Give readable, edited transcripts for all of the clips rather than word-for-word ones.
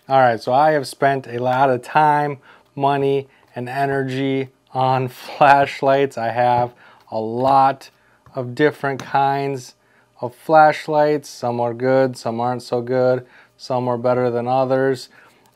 Alright, so I have spent a lot of time, money, and energy on flashlights. I have a lot of different kinds of flashlights. Some are good, some aren't so good, some are better than others.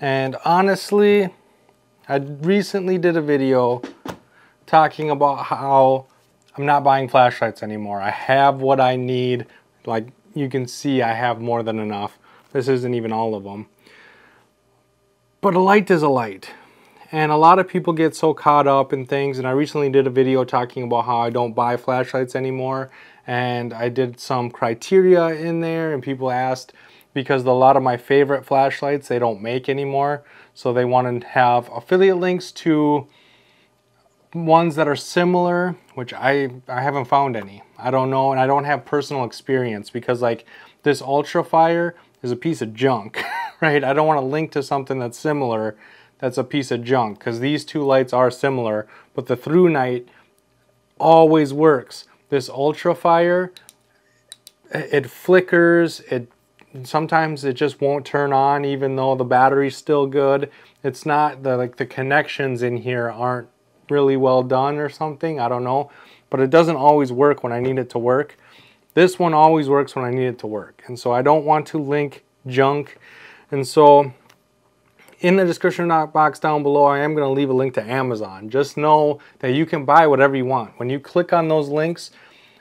And honestly, I recently did a video talking about how I'm not buying flashlights anymore. I have what I need. Like you can see, I have more than enough. This isn't even all of them. But a light is a light. And a lot of people get so caught up in things, and I recently did a video talking about how I don't buy flashlights anymore, and I did some criteria in there, and people asked because a lot of my favorite flashlights they don't make anymore, so they want to have affiliate links to ones that are similar, which I haven't found any. I don't know, and I don't have personal experience because like this Ultrafire is a piece of junk, right? I don't want to link to something that's similar that's a piece of junk because these two lights are similar, but the through night always works. This Ultrafire, it flickers, sometimes it just won't turn on even though the battery's still good. It's not the connections in here aren't really well done or something, I don't know, but it doesn't always work when I need it to work. This one always works when I need it to work, and so I don't want to link junk. And so in the description box down below, I am going to leave a link to Amazon. Just know that you can buy whatever you want. When you click on those links,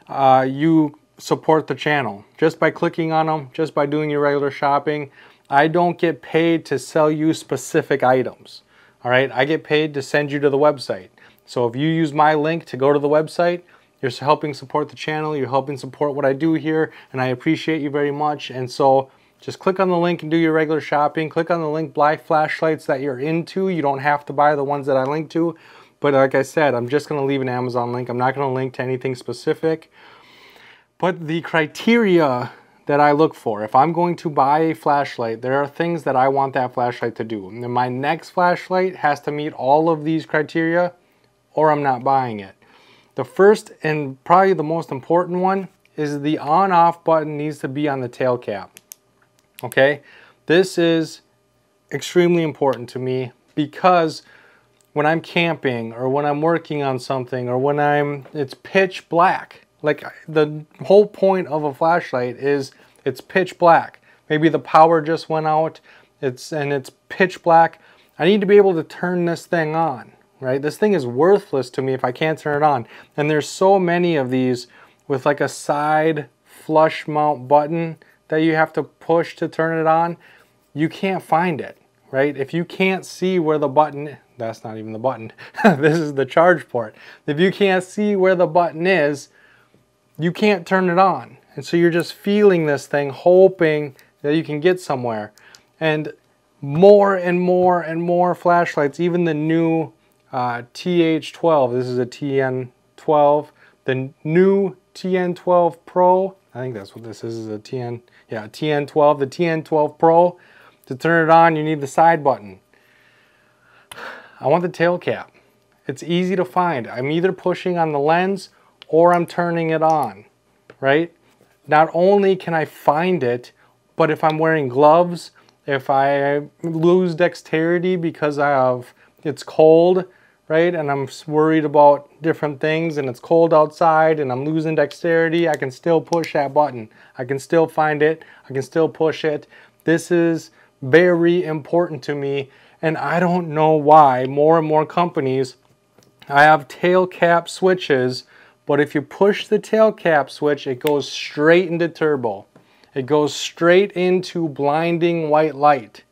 you support the channel. Just by clicking on them, just by doing your regular shopping. I don't get paid to sell you specific items. All right, I get paid to send you to the website. So if you use my link to go to the website, you're helping support the channel, you're helping support what I do here, and I appreciate you very much. And so just click on the link and do your regular shopping. Click on the link, buy flashlights that you're into. You don't have to buy the ones that I link to. But like I said, I'm just going to leave an Amazon link. I'm not going to link to anything specific. But the criteria that I look for, if I'm going to buy a flashlight, there are things that I want that flashlight to do. And my next flashlight has to meet all of these criteria or I'm not buying it. The first and probably the most important one is the on-off button needs to be on the tail cap. Okay, this is extremely important to me because when I'm camping or when I'm working on something or when it's pitch black. Like the whole point of a flashlight is it's pitch black. Maybe the power just went out, it's pitch black. I need to be able to turn this thing on, right? This thing is worthless to me if I can't turn it on. And there's so many of these with like a side flush mount button that you have to push to turn it on. You can't find it, right? If you can't see where the button, that's not even the button, this is the charge port. If you can't see where the button is, you can't turn it on. And so you're just feeling this thing, hoping that you can get somewhere. And more and more and more flashlights, even the new TH12, this is a TN12, the new TN12 Pro, I think that's what this is a TN12, the TN12 Pro. To turn it on, you need the side button. I want the tail cap. It's easy to find. I'm either pushing on the lens or I'm turning it on, right? Not only can I find it, but if I'm wearing gloves, if I lose dexterity because it's cold, right? And I'm worried about different things and it's cold outside and I'm losing dexterity, I can still push that button. I can still find it. I can still push it. This is very important to me, and I don't know why more and more companies, I have tail cap switches, but if you push the tail cap switch, it goes straight into turbo. It goes straight into blinding white light.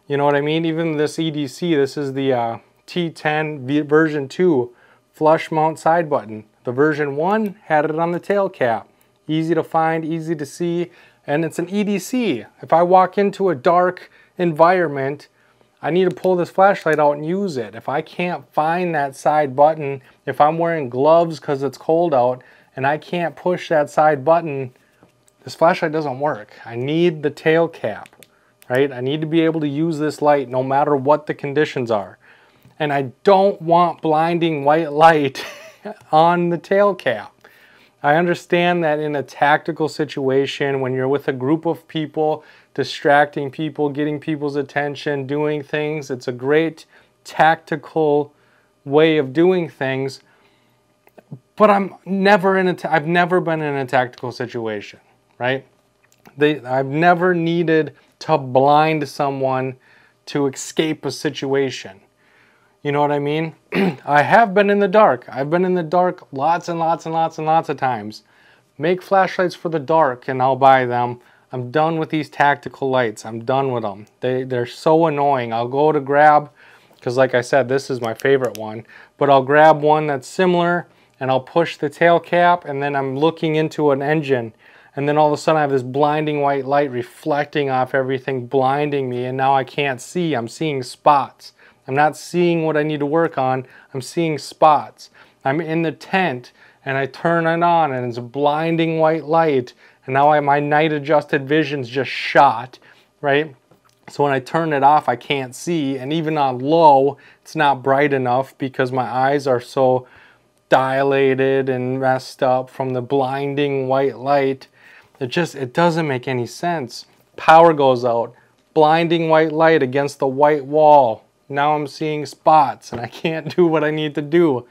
You know what I mean? Even this EDC, this is the T10 version 2 flush mount side button. The version 1 had it on the tail cap. Easy to find, easy to see, and it's an EDC. If I walk into a dark environment, I need to pull this flashlight out and use it. If I can't find that side button, if I'm wearing gloves because it's cold out and I can't push that side button, this flashlight doesn't work. I need the tail cap, right? I need to be able to use this light no matter what the conditions are. And I don't want blinding white light on the tail cap. I understand that in a tactical situation, when you're with a group of people distracting people, getting people's attention, doing things. It's a great tactical way of doing things. But I've never been in a tactical situation, right? I've never needed to blind someone to escape a situation. You know what I mean? I have been in the dark. I've been in the dark lots and lots and lots and lots of times. Make flashlights for the dark and I'll buy them. I'm done with these tactical lights. I'm done with them. They're so annoying. I'll go to grab, because like I said, this is my favorite one, but I'll grab one that's similar and I'll push the tail cap and then I'm looking into an engine and then all of a sudden I have this blinding white light reflecting off everything, blinding me, and now I can't see. I'm seeing spots. I'm not seeing what I need to work on. I'm seeing spots. I'm in the tent and I turn it on and it's a blinding white light and now my night adjusted vision's just shot, right? So when I turn it off I can't see, and even on low it's not bright enough because my eyes are so dilated and messed up from the blinding white light. It doesn't make any sense. Power goes out, blinding white light against the white wall. Now I'm seeing spots and I can't do what I need to do.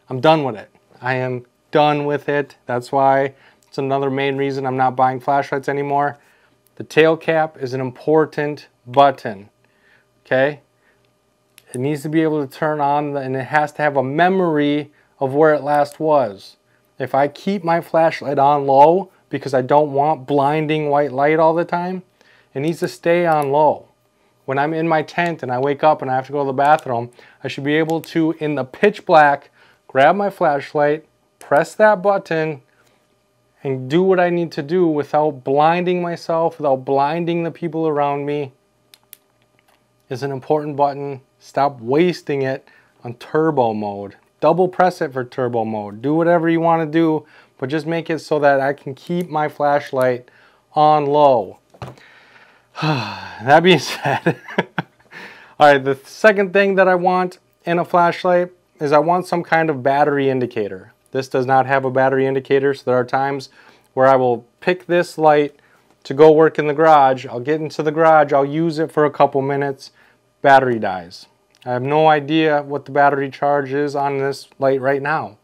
I'm done with it. I am done with it. That's why it's another main reason I'm not buying flashlights anymore. The tail cap is an important button. Okay? It needs to be able to turn on and it has to have a memory of where it last was. If I keep my flashlight on low because I don't want blinding white light all the time, it needs to stay on low. When I'm in my tent and I wake up and I have to go to the bathroom, I should be able to, in the pitch black, grab my flashlight, press that button, and do what I need to do without blinding myself, without blinding the people around me. It's an important button. Stop wasting it on turbo mode. Double press it for turbo mode. Do whatever you want to do, but just make it so that I can keep my flashlight on low. That being said, alright, the second thing that I want in a flashlight is I want some kind of battery indicator. This does not have a battery indicator, so there are times where I will pick this light to go work in the garage. I'll get into the garage, I'll use it for a couple minutes, battery dies. I have no idea what the battery charge is on this light right now.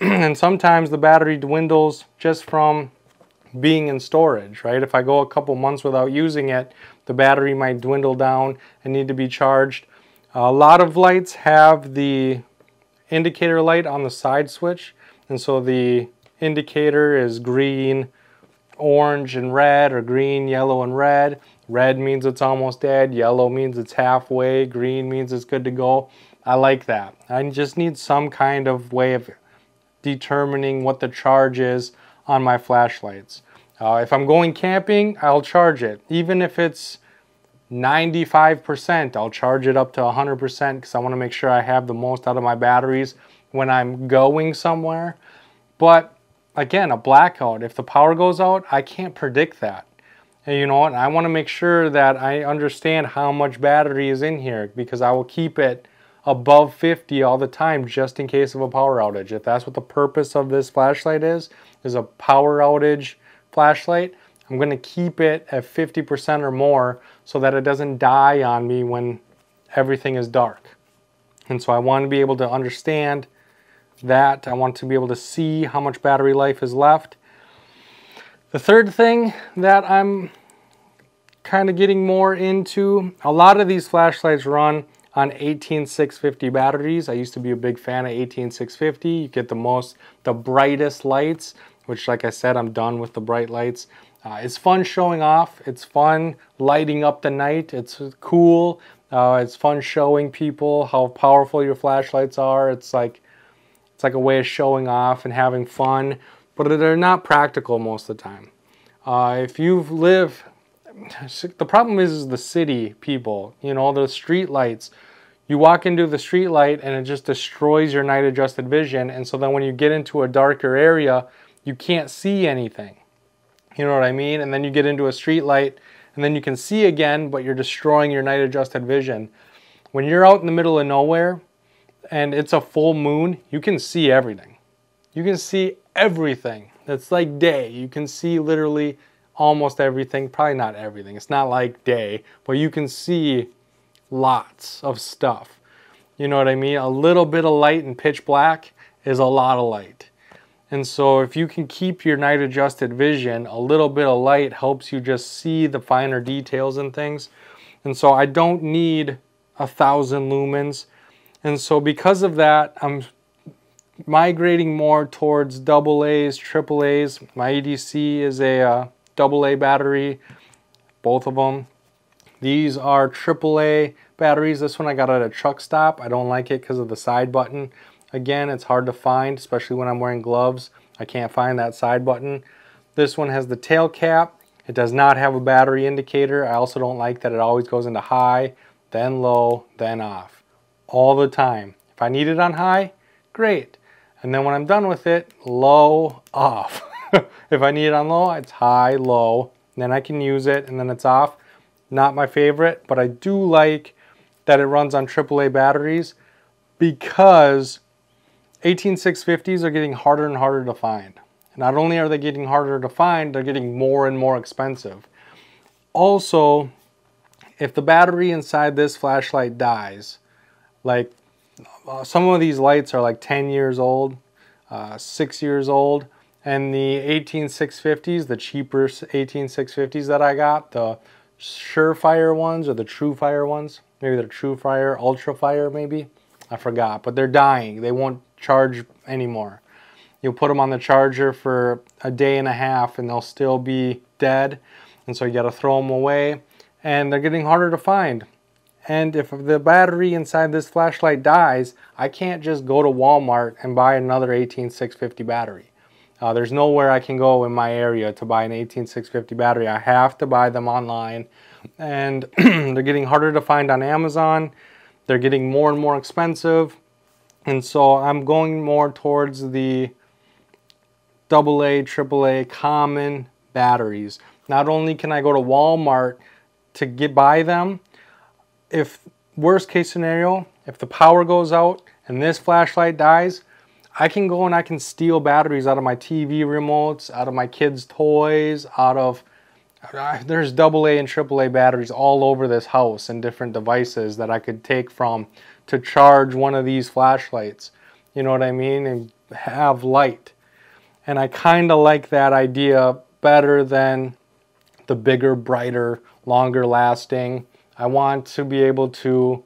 And sometimes the battery dwindles just from being in storage, right? If I go a couple months without using it, the battery might dwindle down and need to be charged. A lot of lights have the indicator light on the side switch, and so the indicator is green, orange, and red, or green, yellow, and red. Red means it's almost dead, yellow means it's halfway, green means it's good to go. I like that. I just need some kind of way of determining what the charge is on my flashlights. If I'm going camping, I'll charge it. Even if it's 95%, I'll charge it up to 100% because I want to make sure I have the most out of my batteries when I'm going somewhere. But again, a blackout, if the power goes out, I can't predict that. And you know what? I want to make sure that I understand how much battery is in here because I will keep it above 50 all the time just in case of a power outage. If that's what the purpose of this flashlight is a power outage flashlight, I'm going to keep it at 50% or more so that it doesn't die on me when everything is dark. And so I want to be able to understand that. I want to be able to see how much battery life is left. The third thing that I'm kind of getting more into, a lot of these flashlights run on 18650 batteries. I used to be a big fan of 18650. You get the brightest lights, which like I said, I'm done with the bright lights. It's fun showing off. It's fun lighting up the night. It's cool. It's fun showing people how powerful your flashlights are. It's like a way of showing off and having fun, but they're not practical most of the time. If you live, the problem is the city people, you know, the street lights. You walk into the street light and it just destroys your night adjusted vision, and so then when you get into a darker area, you can't see anything. You know what I mean? And then you get into a street light and then you can see again, but you're destroying your night adjusted vision. When you're out in the middle of nowhere and it's a full moon, you can see everything. You can see everything. It's like day. You can see literally almost everything. Probably not everything. It's not like day, but you can see lots of stuff. You know what I mean? A little bit of light in pitch black is a lot of light. And so if you can keep your night adjusted vision, a little bit of light helps you just see the finer details and things. And so I don't need 1,000 lumens. And so because of that, I'm migrating more towards AA's, AAA's. My EDC is a AA battery, both of them. These are AAA batteries. This one I got at a truck stop. I don't like it because of the side button. Again, it's hard to find, especially when I'm wearing gloves. I can't find that side button. This one has the tail cap. It does not have a battery indicator. I also don't like that it always goes into high, then low, then off. All the time. If I need it on high, great. And then when I'm done with it, low, off. If I need it on low, it's high, low. And then I can use it, and then it's off. Not my favorite, but I do like that it runs on AAA batteries because 18650s are getting harder and harder to find. Not only are they getting harder to find, they're getting more and more expensive. Also, if the battery inside this flashlight dies, like some of these lights are like 10 years old, 6 years old, and the 18650s, the cheaper 18650s that I got, the Surefire ones or the TrueFire ones, maybe they're TrueFire, UltraFire maybe, I forgot, but they're dying. They won't charge anymore. You'll put them on the charger for a day and a half and they'll still be dead, and so you got to throw them away, and they're getting harder to find. And if the battery inside this flashlight dies, I can't just go to Walmart and buy another 18650 battery. There's nowhere I can go in my area to buy an 18650 battery. I have to buy them online, and they're getting harder to find on Amazon. They're getting more and more expensive, and so I'm going more towards the AA, AAA common batteries. Not only can I go to Walmart to buy them, if worst case scenario, if the power goes out and this flashlight dies, I can go and I can steal batteries out of my TV remotes, out of my kids' toys, there's AA and AAA batteries all over this house and different devices that I could take from to charge one of these flashlights. You know what I mean? And have light. And I kind of like that idea better than the bigger, brighter, longer lasting. I want to be able to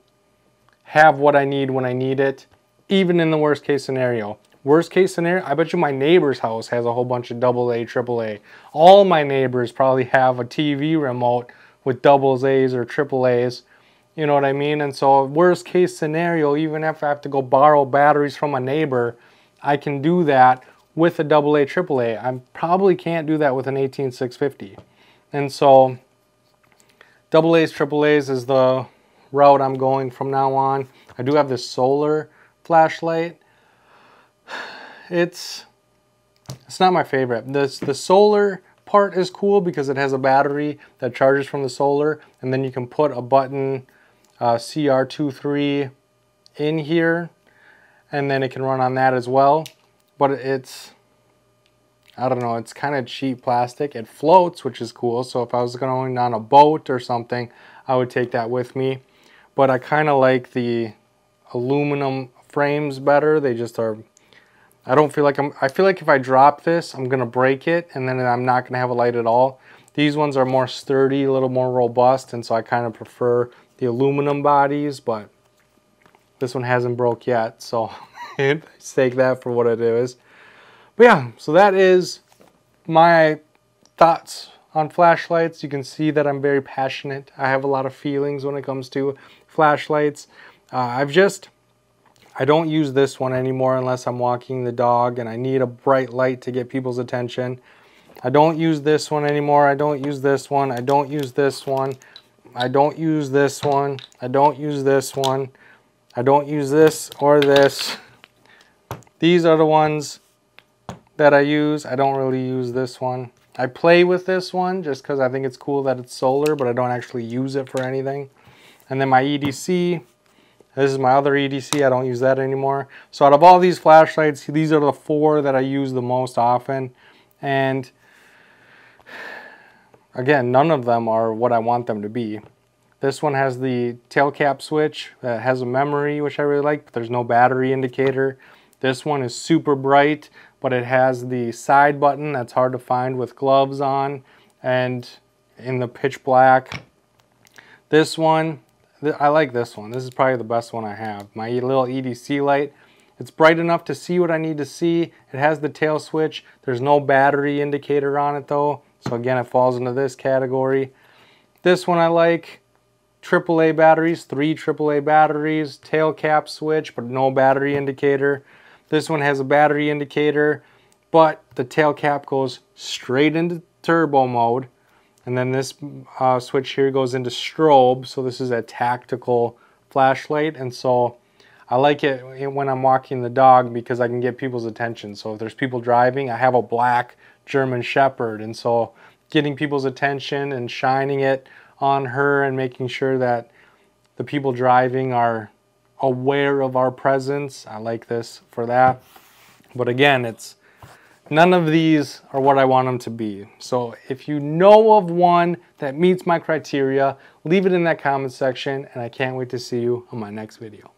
have what I need when I need it, even in the worst case scenario. Worst case scenario, I bet you my neighbor's house has a whole bunch of AA, AAA. All my neighbors probably have a TV remote with AA's or AAA's. You know what I mean? And so worst case scenario, even if I have to go borrow batteries from a neighbor, I can do that with a AA, AAA. I probably can't do that with an 18650. And so AA's, AAA's is the route I'm going from now on. I do have this solar flashlight. It's not my favorite. The solar part is cool because it has a battery that charges from the solar, and then you can put a button CR23 in here, and then it can run on that as well. But it's, I don't know, it's kind of cheap plastic. It floats, which is cool, so if I was going on a boat or something, I would take that with me. But I kind of like the aluminum frames better. They just are, I feel like if I drop this, I'm gonna break it, and then I'm not gonna have a light at all. These ones are more sturdy, a little more robust, and so I kind of prefer the aluminum bodies, but this one hasn't broke yet, so I take that for what it is. But yeah, so that is my thoughts on flashlights. You can see that I'm very passionate. I have a lot of feelings when it comes to flashlights. I don't use this one anymore unless I'm walking the dog and I need a bright light to get people's attention. I don't use this one anymore. I don't use this one. I don't use this one. I don't use this one. I don't use this one. I don't use this or this. These are the ones that I use. I don't really use this one. I play with this one just because I think it's cool that it's solar, but I don't actually use it for anything. And then my EDC. This is my other EDC. I don't use that anymore. So out of all these flashlights, these are the 4 that I use the most often. And again, none of them are what I want them to be. This one has the tail cap switch that has a memory, which I really like, but there's no battery indicator. This one is super bright, but it has the side button that's hard to find with gloves on and in the pitch black. This one, I like this one. This is probably the best one I have. My little EDC light. It's bright enough to see what I need to see. It has the tail switch. There's no battery indicator on it though. So again, it falls into this category. This one I like. AAA batteries, 3 AAA batteries, tail cap switch, but no battery indicator. This one has a battery indicator, but the tail cap goes straight into turbo mode. And then this switch here goes into strobe, so this is a tactical flashlight. And so I like it when I'm walking the dog because I can get people's attention. So if there's people driving, I have a black German Shepherd, and so getting people's attention and shining it on her and making sure that the people driving are aware of our presence. I like this for that. But again, none of these are what I want them to be. So if you know of one that meets my criteria, leave it in that comment section, and I can't wait to see you on my next video.